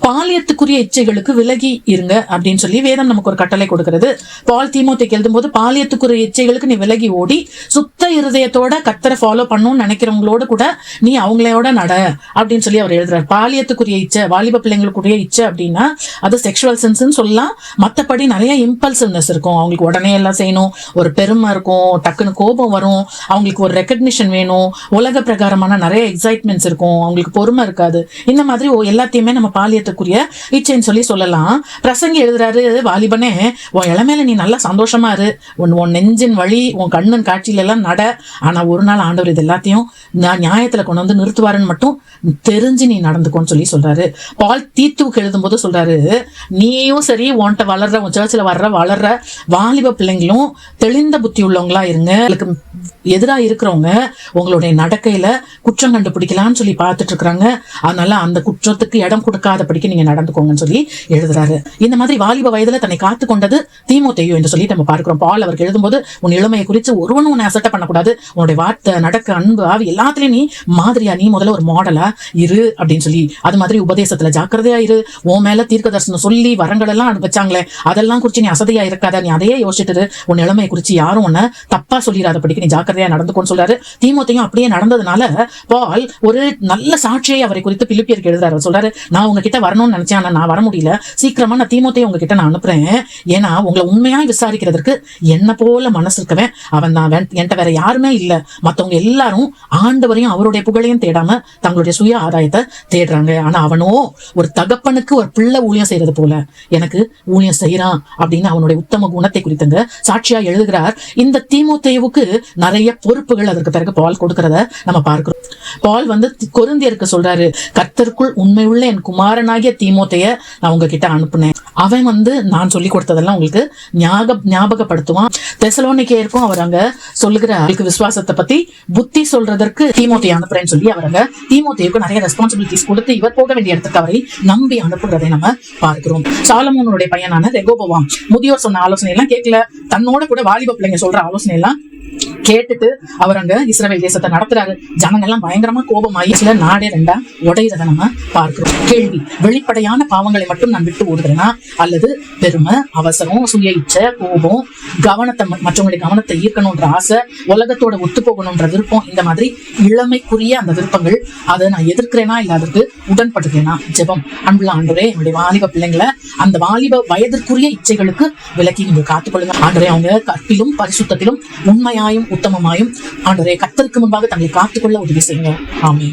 பாலியத்துக்குரிய இச்சைகளுக்கு விலகி இருங்க அப்படின்னு சொல்லி வேதம் நமக்கு ஒரு கட்டளை கொடுக்கிறது. பால் தீமோத்தேயுக்கு எழுதும் போது பாலியத்துக்குரிய இச்சைகளுக்கு நீ விலகி ஓடி சுத்த இருதயத்தோட கர்த்தரை ஃபாலோ பண்ணணும்னு நினைக்கிறவங்களோட கூட நீ அவங்களோட நட அப்படின்னு சொல்லி அவர் எழுதுறாரு. பாலியத்துக்குரிய இச்சை, வாலிப பிள்ளைங்களுக்குரிய இச்சை அப்படின்னா அது செக்ஷுவல் சென்ஸ்ன்னு சொல்லலாம். மற்றபடி நிறைய இம்பல்சிவ்னஸ் இருக்கும். அவங்களுக்கு உடனே எல்லாம் செய்யணும், ஒரு பெருமை இருக்கும், டக்குன்னு கோபம் வரும், அவங்களுக்கு ஒரு ரெக்கக்னிஷன் வேணும், உலக பிரகாரமான நிறைய எக்ஸைட்மெண்ட்ஸ் இருக்கும், அவங்களுக்கு பொறுமை இருக்காது. இந்த மாதிரி எல்லாத்தையுமே நம்ம பாலியத்துக்குரிய இச்சைன்னு சொல்லி சொல்லலாம். பிரசங்கி எழுதுறாரு, வாலிபனே உன் இளமையில நீ நல்லா சந்தோஷமா இரு, உன் நெஞ்சின் வழி உன் கண்ணன் காட்சியில எல்லாம் நட, ஆனா ஒரு நாள் ஆண்டவர் இது எல்லாத்தையும் நான் நியாயத்துல கொண்டு வந்து நிறுத்துவாருன்னு மட்டும் தெரிஞ்சு நீ நடந்துக்கோன்னு சொல்லி சொல்றாரு. பால் தீத்துவுக்கு எழுதும் போது சொல்றாரு, நீயும் சரி உன்கிட்ட வளர்ற உன் சர்ச்சில் வளர்ற வாலிப பிள்ளைங்களும் தெளிந்த புத்தி உள்ளவங்களா இருங்க. எதிராக இருக்கிறவங்க உங்களுடைய நடக்கையில குற்றம் கண்டுபிடிக்கலாம்னு சொல்லி பார்த்துட்டு இருக்கிறாங்க. அதனால அந்த குற்றத்துக்கு இடம் கொடுக்காதபடிக்கு நீங்க நடந்துக்கோங்கன்னு சொல்லி எழுதுறாரு. இந்த மாதிரி வாலிப வயதுல தன்னை காத்து கொண்டது தீமோத்தேயு என்று சொல்லி நம்ம பார்க்கிறோம். பால் அவருக்கு எழுதும்போது உன் இளமையை குறித்து ஒருவனும் உன்னை அசட்டை பண்ணக்கூடாது, உன்னுடைய வார்த்தை நடக்க அன்பு ஆவி எல்லாத்துலயும் நீ மாதிரியா, நீ முதல்ல ஒரு மாடலா இரு அப்படின்னு சொல்லி, அது மாதிரி உபதேசத்துல ஜாக்கிரதையா இரு, உன் மேல தீர்க்க தரிசனம் சொல்லி வரங்கள் எல்லாம் வச்சாங்களே அதெல்லாம் குறிச்சு நீ அசதியா இருக்காத, நீ அதையே யோசிச்சுட்டு உன் இளமையை குறிச்சு யாரும் உன்னை தப்பா சொல்லிடாதபடிக்கு நீ ஜாக்கிரதையா நடந்துக்கோன்னு சொல்றாரு. தீமோத்தேயும் அப்படியே நடந்ததுனால பால் ஒரு நல்ல சாட்சியை அவரை குறித்து பிலிப்பியருக்கு எழுதுறாரு. சொல்றாரு, நான் உங்ககிட்ட வரணும்னு நினைச்சேன், ஆனா நான் வர முடியல, சீக்கிரமா நான் தீமோத்தேயும் உங்ககிட்ட நான் அனுப்புறேன், ஏன்னா உங்களை உண்மையா விசாரிக்கிறதுக்கு என்ன போல மனசு இருக்கவன் அவன் தான், என்கிட்ட வேற யாருமே இல்ல. மத்தவங்க எல்லாரும் ஆண்டவரையும் அவருடைய புகழையும் தேடாம தங்களுடைய சுய ஆதாயத்தை தேடுறாங்க. ஆனா அவனோ ஒரு தகப்பனுக்கு ஒரு பிள்ளை ஊழியம் செய்யறது போல எனக்கு ஊழியம் செய்யறான் அப்படின்னு அவனுடைய உத்தம குணத்தை குறித்தங்க சாட்சியா எழுதுகிறார். இந்த தீமோத்தேயுவுக்கு நிறைய பொறுப்புகள் அதற்கு பிறகு பால் கொடுக்கறத நம்ம பார்க்கிறோம். பால் கொரிந்தியருக்கு சொல்றாரு, கர்த்தருக்குள் உண்மை உள்ள என் குமாரனாகிய தீமோத்தேய நான் உங்ககிட்ட அனுப்புனேன், அவன் நான் சொல்லி கொடுத்ததெல்லாம் உங்களுக்கு ஞாபகப்படுத்துவான். தெசலோனிக்கேயருக்கும் அவர் அங்க சொல்லுகிற விசுவாசத்தை பத்தி புத்தி சொல்றதற்கு தீமோத்தேயை அனுப்புறேன்னு சொல்லி அவர் அங்க தீமோத்தேயுக்கு நிறைய ரெஸ்பான்சிபிலிட்டிஸ் கொடுத்து இவர் போக வேண்டிய இடத்துக்கு அவரை நம்பி அனுப்புகிறதை நம்ம பார்க்கிறோம். சாலமோனுடைய பையனான ரெகோபோவாம் முதியோர் சொன்ன ஆலோசனை எல்லாம் கேட்கல, தன்னோட கூட வாலிப பிள்ளைங்க சொல்ற ஆலோசனை எல்லாம் கேட்டுட்டு அவர் அங்க இஸ்ரவேல் தேசத்தை நடத்துறாரு. ஜனங்கள்லாம் பயங்கரமா கோபமாயி சில நாடே ரெண்டா உடையதை நம்ம பார்க்கிறோம். கேள்வி, வெளிப்படையான பாவங்களை மட்டும் நான் விட்டு ஓடுகிறேனா, அல்லது பெருமை, அவசரம், சுய இச்சை, கோபம், கவனத்தை மற்றவங்களுடைய கவனத்தை ஈர்க்கணும்ன்ற ஆசை, உலகத்தோட ஒத்து போகணும்ன்ற விருப்பம், இந்த மாதிரி இளமைக்குரிய அந்த விருப்பங்கள் அதை நான் எதிர்க்கிறேனா இல்ல அதற்கு உடன்படுகிறேனா? ஜெபம். அன்புள்ள ஆண்டவரே, என்னுடைய வாலிப பிள்ளைங்களை அந்த வாலிப வயதிற்குரிய இச்சைகளுக்கு விலக்கி நீங்க காத்துக்கொள்ளுங்க ஆண்டவரே. அவங்க கற்பிலும் பரிசுத்தத்திலும் உண்மையாயும் உத்தமமாயும் ஆண்டவரே கர்த்தருக்கு முன்பாக தங்களை காத்துக்கொள்ள உதவி செய்யுங்க. ஆமென்.